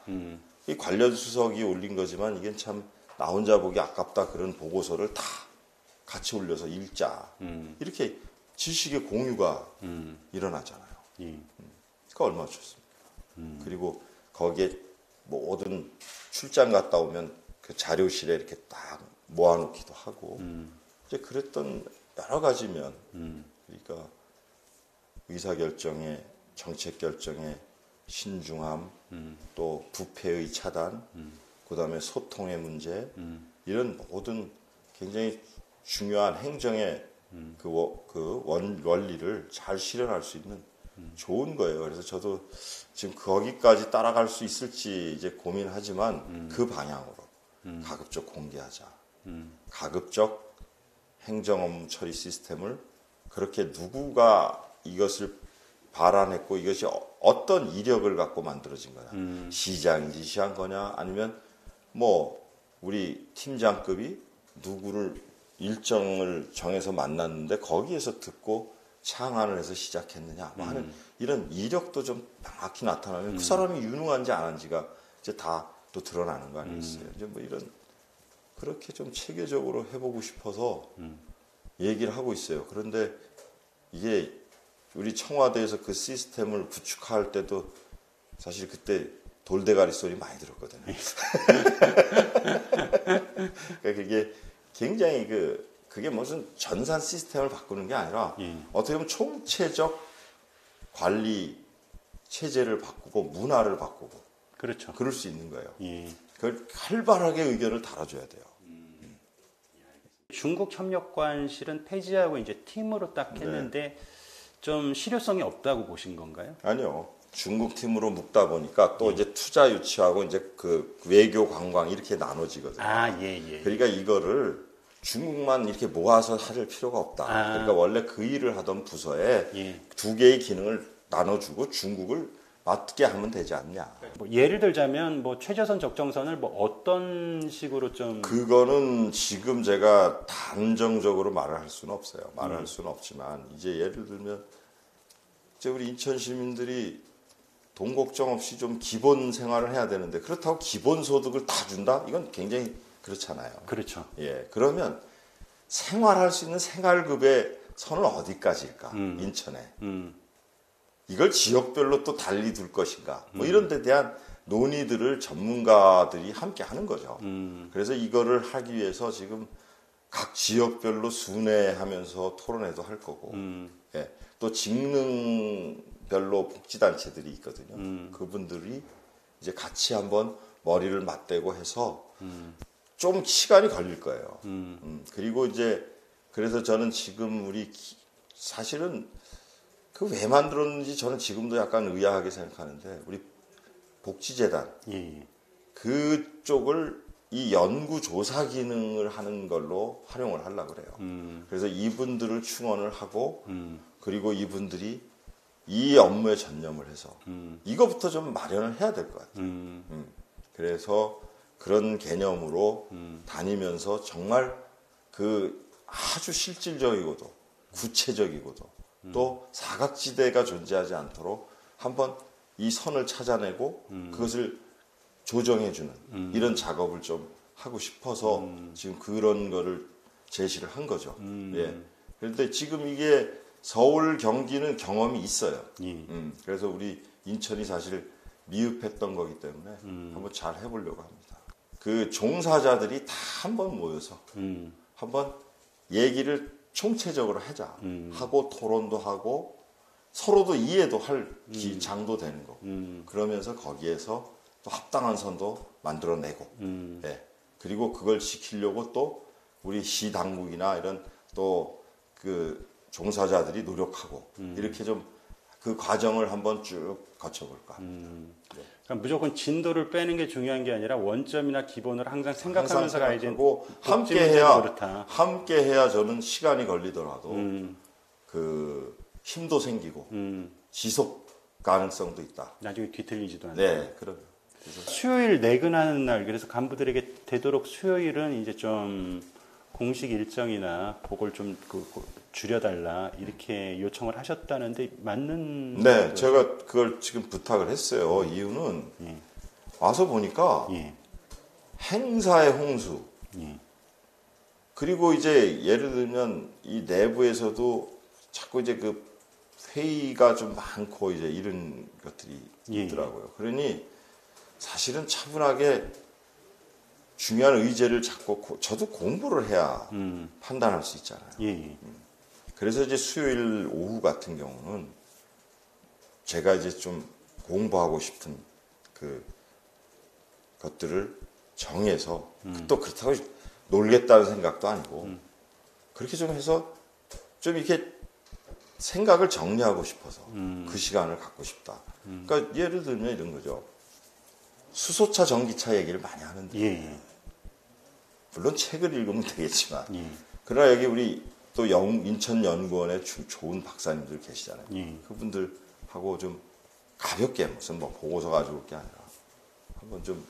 이 관련 수석이 올린 거지만 이게 참 나 혼자 보기 아깝다 그런 보고서를 다 같이 올려서 읽자. 이렇게 지식의 공유가 일어나잖아요. 예. 그 얼마나 좋습니까? 그리고 거기에 모든 출장 갔다 오면 그 자료실에 이렇게 딱 모아놓기도 하고 이제 그랬던 여러 가지면 그러니까 의사결정에 정책 결정에 신중함 또 부패의 차단 그다음에 소통의 문제 이런 모든 굉장히 중요한 행정의 그 원리를 잘 실현할 수 있는 좋은 거예요. 그래서 저도 지금 거기까지 따라갈 수 있을지 이제 고민하지만 그 방향으로 가급적 공개하자. 가급적 행정 업무 처리 시스템을 그렇게 누구가 이것을 발안했고 이것이 어떤 이력을 갖고 만들어진 거냐. 시장이 지시한 거냐 아니면 뭐 우리 팀장급이 누구를 일정을 정해서 만났는데 거기에서 듣고 창안을 해서 시작했느냐 뭐 하는 이런 이력도 좀 명확히 나타나면 그 사람이 유능한지 안 한지가 이제 다 또 드러나는 거 아니겠어요. 이제 뭐 이런 그렇게 좀 체계적으로 해보고 싶어서 얘기를 하고 있어요. 그런데 이게 우리 청와대에서 그 시스템을 구축할 때도 사실 그때 돌대가리 소리 많이 들었거든요. 그러니까 그게 굉장히 그게 무슨 전산 시스템을 바꾸는 게 아니라 어떻게 보면 총체적 관리 체제를 바꾸고 문화를 바꾸고 그렇죠. 그럴 수 있는 거예요. 그걸 활발하게 의견을 달아줘야 돼요. 중국 협력관실은 폐지하고 이제 팀으로 딱 했는데 좀 실효성이 없다고 보신 건가요? 아니요. 중국 팀으로 묶다 보니까 또 이제 투자 유치하고 이제 그 외교 관광 이렇게 나눠지거든요. 그러니까 이거를 중국만 이렇게 모아서 할 필요가 없다. 그러니까 원래 그 일을 하던 부서에 두 개의 기능을 나눠주고 중국을 맞게 하면 되지 않냐. 뭐 예를 들자면 뭐 최저선 적정선을 뭐 어떤 식으로 좀 그거는 지금 제가 단정적으로 말을 할 수는 없어요. 말을 할 수는 없지만 이제 예를 들면 이제 우리 인천 시민들이 돈 걱정 없이 좀 기본 생활을 해야 되는데 그렇다고 기본 소득을 다 준다? 이건 굉장히 그렇잖아요. 그렇죠. 예, 그러면 생활할 수 있는 생활급의 선은 어디까지일까? 인천에. 이걸 지역별로 또 달리 둘 것인가? 뭐 이런 데 대한 논의들을 전문가들이 함께 하는 거죠. 그래서 이거를 하기 위해서 지금 각 지역별로 순회하면서 토론회도 할 거고, 예, 또 직능별로 복지단체들이 있거든요. 그분들이 이제 같이 한번 머리를 맞대고 해서 좀 시간이 걸릴 거예요. 그리고 이제 그래서 저는 지금 사실은 그 왜 만들었는지 저는 지금도 약간 의아하게 생각하는데 우리 복지재단 그쪽을 이 연구 조사 기능을 하는 걸로 활용을 하려고 그래요. 그래서 이분들을 충원을 하고 그리고 이분들이 이 업무에 전념을 해서 이거부터 좀 마련을 해야 될 것 같아요. 그래서 그런 개념으로 다니면서 정말 그 아주 실질적이고도 구체적이고도 또 사각지대가 존재하지 않도록 한번 이 선을 찾아내고 그것을 조정해주는 이런 작업을 좀 하고 싶어서 지금 그런 거를 제시를 한 거죠. 예. 그런데 지금 이게 서울, 경기는 경험이 있어요. 그래서 우리 인천이 사실 미흡했던 거기 때문에 한번 잘 해보려고 합니다. 그 종사자들이 다 한번 모여서 한번 얘기를 총체적으로 하자 하고 토론도 하고 서로도 이해도 할 장도 되는 거고 그러면서 거기에서 또 합당한 선도 만들어내고 예. 그리고 그걸 지키려고 또 우리 시 당국이나 이런 또 그 종사자들이 노력하고 이렇게 좀 그 과정을 한번 쭉 거쳐볼까. 네. 그러니까 무조건 진도를 빼는 게 중요한 게 아니라 원점이나 기본을 항상 생각하면서 가야지. 함께 해야 저는 시간이 걸리더라도 그 힘도 생기고 지속 가능성도 있다. 나중에 뒤틀리지도 않아요. 네, 그럼. 수요일 내근하는 날, 그래서 간부들에게 되도록 수요일은 이제 좀 공식 일정이나 그걸 좀 줄여달라 이렇게 요청을 하셨다는데 맞는? 네, 제가 그걸 지금 부탁을 했어요. 이유는 와서 보니까 행사의 홍수 그리고 이제 예를 들면 이 내부에서도 자꾸 이제 그 회의가 좀 많고 이제 이런 것들이 예. 있더라고요. 그러니 사실은 차분하게 중요한 의제를 잡고 저도 공부를 해야 판단할 수 있잖아요. 예. 그래서 이제 수요일 오후 같은 경우는 제가 이제 좀 공부하고 싶은 그 것들을 정해서 또 그렇다고 놀겠다는 생각도 아니고 그렇게 좀 해서 좀 이렇게 생각을 정리하고 싶어서 그 시간을 갖고 싶다. 그러니까 예를 들면 이런 거죠. 수소차, 전기차 얘기를 많이 하는데 예. 물론 책을 읽으면 되겠지만 예. 그러나 여기 우리 또 인천연구원에 좋은 박사님들 계시잖아요. 예. 그분들하고 좀 가볍게 무슨 뭐 보고서 가지고 올 게 아니라 한번 좀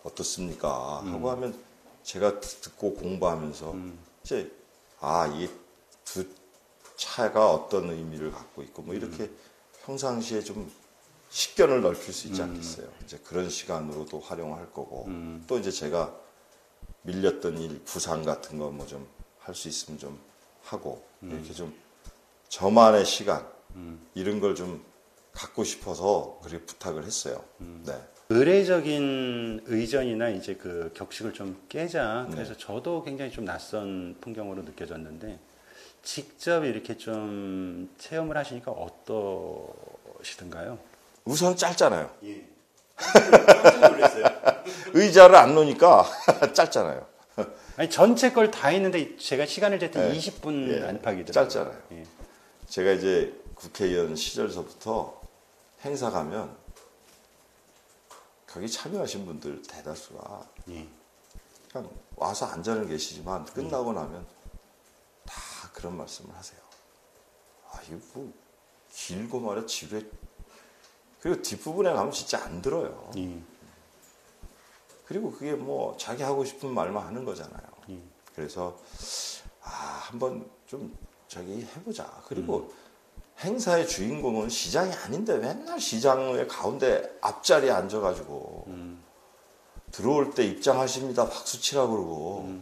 어떻습니까 하고 하면 제가 듣고 공부하면서 이제 이 두 차가 어떤 의미를 갖고 있고 뭐 이렇게 평상시에 좀 식견을 넓힐 수 있지 않겠어요. 이제 그런 시간으로도 활용할 거고 또 이제 제가 밀렸던 일, 부상 같은 거 뭐 좀 할 수 있으면 좀 하고 이렇게 좀 저만의 시간 이런 걸 좀 갖고 싶어서 그렇게 부탁을 했어요. 네. 의례적인 의전이나 이제 그 격식을 좀 깨자. 그래서 저도 굉장히 좀 낯선 풍경으로 느껴졌는데 직접 이렇게 좀 체험을 하시니까 어떠시던가요? 우선 짧잖아요. 예. 깜짝 놀랐어요. 의자를 안 놓으니까 짧잖아요. 아니 전체 걸 다 했는데 제가 시간을 쟀더니 네. 20분 예. 안팎이더라고요. 짧잖아요. 예. 제가 이제 국회의원 시절서부터 행사 가면 거기 참여하신 분들 대다수가 예. 그냥 와서 앉아는 계시지만 끝나고 나면 다 그런 말씀을 하세요. 이거 뭐 길고 말해 지루해. 그리고 뒷부분에 가면 진짜 안 들어요. 예. 그리고 그게 뭐 자기 하고 싶은 말만 하는 거잖아요. 그래서 한번 좀 저기 해보자. 그리고 행사의 주인공은 시장이 아닌데 맨날 시장의 가운데 앞자리에 앉아가지고 들어올 때 입장하십니다 박수 치라 그러고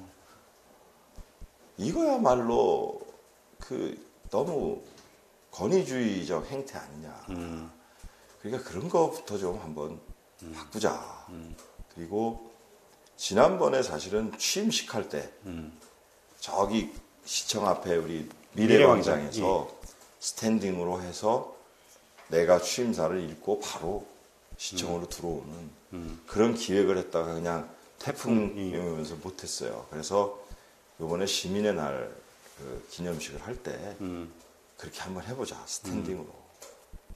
이거야말로 그 너무 권위주의적 행태 아니냐. 그러니까 그런 거부터 좀 한번 바꾸자. 그리고 지난번에 사실은 취임식 할 때 저기 시청 앞에 우리 미래광장에서 스탠딩으로 해서 내가 취임사를 읽고 바로 시청으로 들어오는 그런 기획을 했다가 그냥 태풍이 오면서 못했어요. 그래서 이번에 시민의 날 그 기념식을 할 때 그렇게 한번 해보자. 스탠딩으로.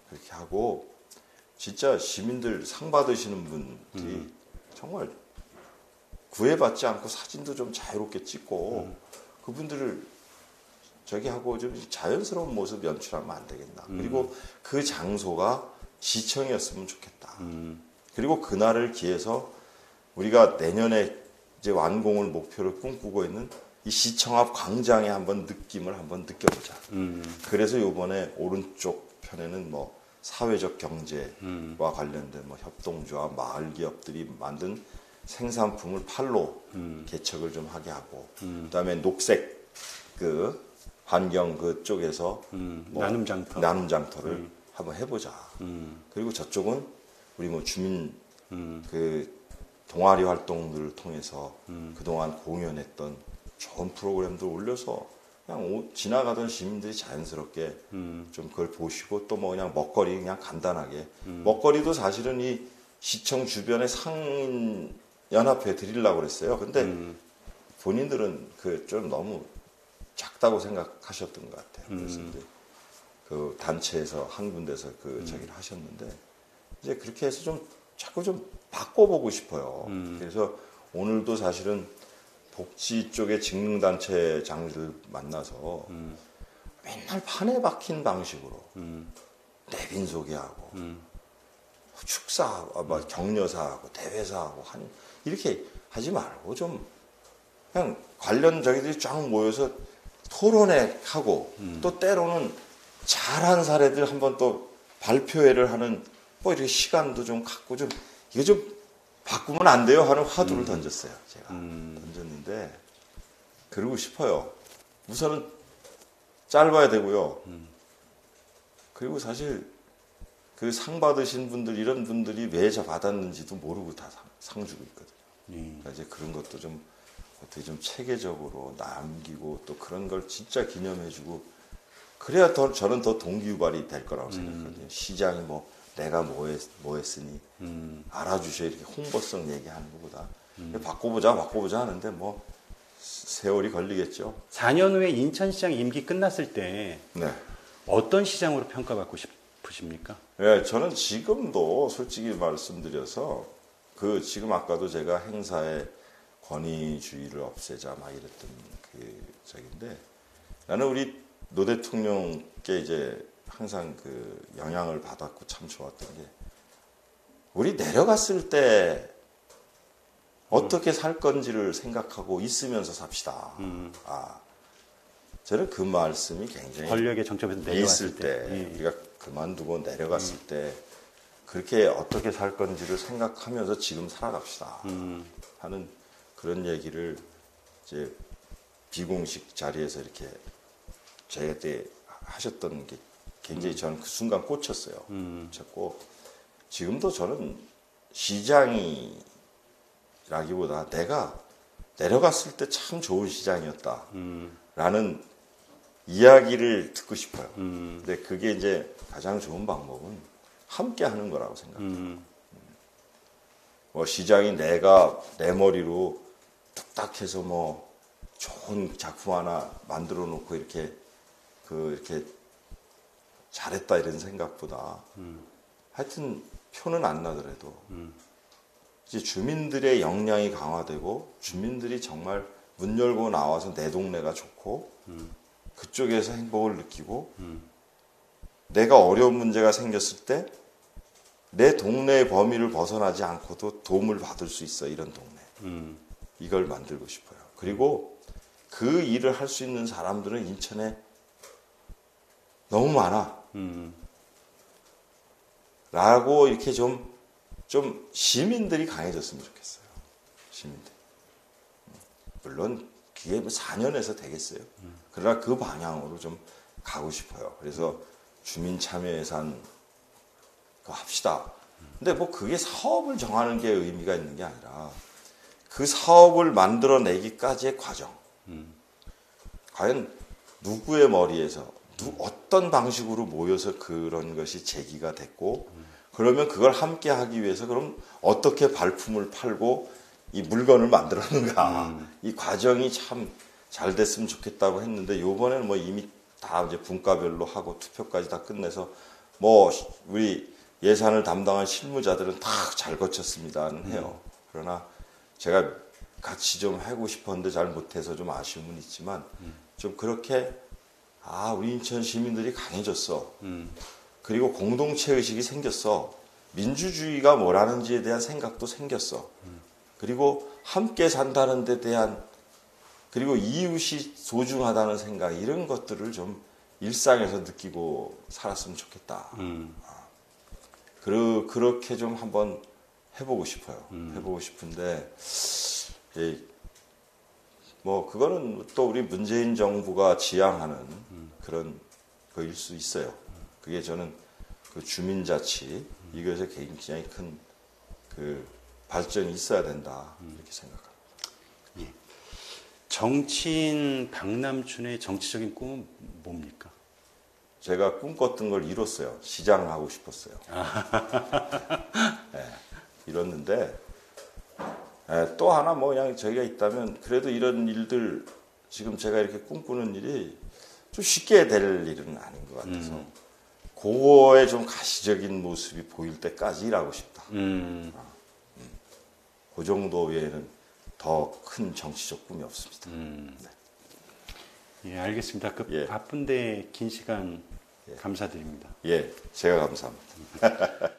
그렇게 하고 진짜 시민들 상 받으시는 분들이 정말 구애받지 않고 사진도 좀 자유롭게 찍고 그분들을 저기 하고 좀 자연스러운 모습 연출하면 안 되겠나. 그리고 그 장소가 시청이었으면 좋겠다. 그리고 그날을 기해서 우리가 내년에 이제 완공을 목표로 꿈꾸고 있는 이 시청 앞 광장에 한번 느낌을 한번 느껴보자. 그래서 이번에 오른쪽 편에는 뭐 사회적 경제와 관련된 뭐 협동조합, 마을 기업들이 만든 생산품을 팔로 개척을 좀 하게 하고, 그다음에 녹색 그 환경 그쪽에서 뭐 나눔 장터를 한번 해보자. 그리고 저쪽은 우리 뭐 주민 그 동아리 활동들을 통해서 그동안 공연했던 좋은 프로그램들 올려서 그냥 지나가던 시민들이 자연스럽게 좀 그걸 보시고 또 뭐 그냥 먹거리 그냥 간단하게 먹거리도 사실은 이 시청 주변에 상인 연합회 드리려고 그랬어요. 근데 본인들은 그 좀 너무 작다고 생각하셨던 것 같아요. 그래서 이제 그 단체에서 한 군데서 그 저기를 하셨는데 이제 그렇게 해서 좀 자꾸 좀 바꿔보고 싶어요. 그래서 오늘도 사실은 복지 쪽의 직능단체장들 만나서 맨날 판에 박힌 방식으로 내빈 소개하고 축사하고 격려사하고 대회사하고 이렇게 하지 말고 좀 그냥 관련 저기들이 쫙 모여서 토론회 하고 또 때로는 잘한 사례들 한번 또 발표회를 하는 뭐 이렇게 시간도 좀 갖고 좀 이거 좀 바꾸면 안 돼요 하는 화두를 던졌어요. 제가 던졌는데 그러고 싶어요. 우선은 짧아야 되고요. 그리고 사실 그 상 받으신 분들, 이런 분들이 왜 받았는지도 모르고 다 상 주고 있거든요. 그러니까 이제 그런 것도 좀 어떻게 좀 체계적으로 남기고 또 그런 걸 진짜 기념해주고 그래야 저는 더 동기유발이 될 거라고 생각하거든요. 시장이 뭐 내가 뭐 했으니 알아주셔야 이렇게 홍보성 얘기하는 것보다 바꿔보자 하는데 뭐 세월이 걸리겠죠. 4년 후에 인천시장 임기 끝났을 때 네. 어떤 시장으로 평가받고 싶으십니까? 네, 저는 지금도 솔직히 말씀드려서 지금 아까도 제가 행사에 권위주의를 없애자 막 이랬던 적인데 나는 우리 노 대통령께 이제 항상 영향을 받았고 참 좋았던 게 우리 내려갔을 때 어떻게 살 건지를 생각하고 있으면서 삽시다. 저는 그 말씀이 굉장히 권력의 정점에서 내려왔을 있을 때 우리가 그만두고 내려갔을 때 그렇게 어떻게 살 건지를 생각하면서 지금 살아갑시다 하는 그런 얘기를 이제 비공식 자리에서 이렇게 저희한테 하셨던 게 굉장히 저는 그 순간 꽂혔어요. 꽂혔고 지금도 저는 시장이라기보다 내가 내려갔을 때 참 좋은 시장이었다라는 이야기를 듣고 싶어요. 근데 그게 이제 가장 좋은 방법은 함께 하는 거라고 생각해요. 뭐 시장이 내가 내 머리로 뚝딱해서 뭐 좋은 작품 하나 만들어 놓고 이렇게 잘했다 이런 생각보다 하여튼 표는 안 나더라도 이제 주민들의 역량이 강화되고 주민들이 정말 문 열고 나와서 내 동네가 좋고 그쪽에서 행복을 느끼고 내가 어려운 문제가 생겼을 때 내 동네의 범위를 벗어나지 않고도 도움을 받을 수 있어 이런 동네 이걸 만들고 싶어요. 그리고 그 일을 할 수 있는 사람들은 인천에 너무 많아 라고 이렇게 좀 시민들이 강해졌으면 좋겠어요. 시민들. 물론 그게 뭐 4년에서 되겠어요. 그러나 그 방향으로 좀 가고 싶어요. 그래서 주민 참여 예산 그거 합시다. 근데 뭐 그게 사업을 정하는 게 의미가 있는 게 아니라 그 사업을 만들어내기까지의 과정. 과연 누구의 머리에서 어떤 방식으로 모여서 그런 것이 제기가 됐고 그러면 그걸 함께 하기 위해서 그럼 어떻게 발품을 팔고 이 물건을 만들었는가. 이 과정이 참 잘 됐으면 좋겠다고 했는데 요번에는 뭐 이미 다 이제 분과별로 하고 투표까지 다 끝내서 뭐 우리 예산을 담당한 실무자들은 다 잘 거쳤습니다는 해요. 그러나 제가 같이 좀 하고 싶었는데 잘 못해서 좀 아쉬움은 있지만 좀 그렇게 우리 인천 시민들이 강해졌어. 그리고 공동체 의식이 생겼어. 민주주의가 뭐라는지에 대한 생각도 생겼어. 그리고 함께 산다는 데 대한 그리고 이웃이 소중하다는 생각 이런 것들을 좀 일상에서 느끼고 살았으면 좋겠다. 그렇게 좀 한번 해보고 싶어요. 해보고 싶은데 뭐 그거는 또 우리 문재인 정부가 지향하는 그런 거일 수 있어요. 그게 저는 그 주민자치 이것에 굉장히 큰 발전이 있어야 된다 이렇게 생각합니다. 예. 정치인 박남춘의 정치적인 꿈은 뭡니까? 제가 꿈꿨던 걸 이뤘어요. 시장을 하고 싶었어요. 네, 이뤘는데 또 하나 뭐 그냥 저희가 있다면 그래도 이런 일들 지금 제가 이렇게 꿈꾸는 일이 좀 쉽게 될 일은 아닌 것 같아서 그거의 좀 가시적인 모습이 보일 때까지 일하고 싶다. 그 정도 외에는 더 큰 정치적 꿈이 없습니다. 네. 예, 알겠습니다. 예. 바쁜데 긴 시간 감사드립니다. 예, 제가 감사합니다.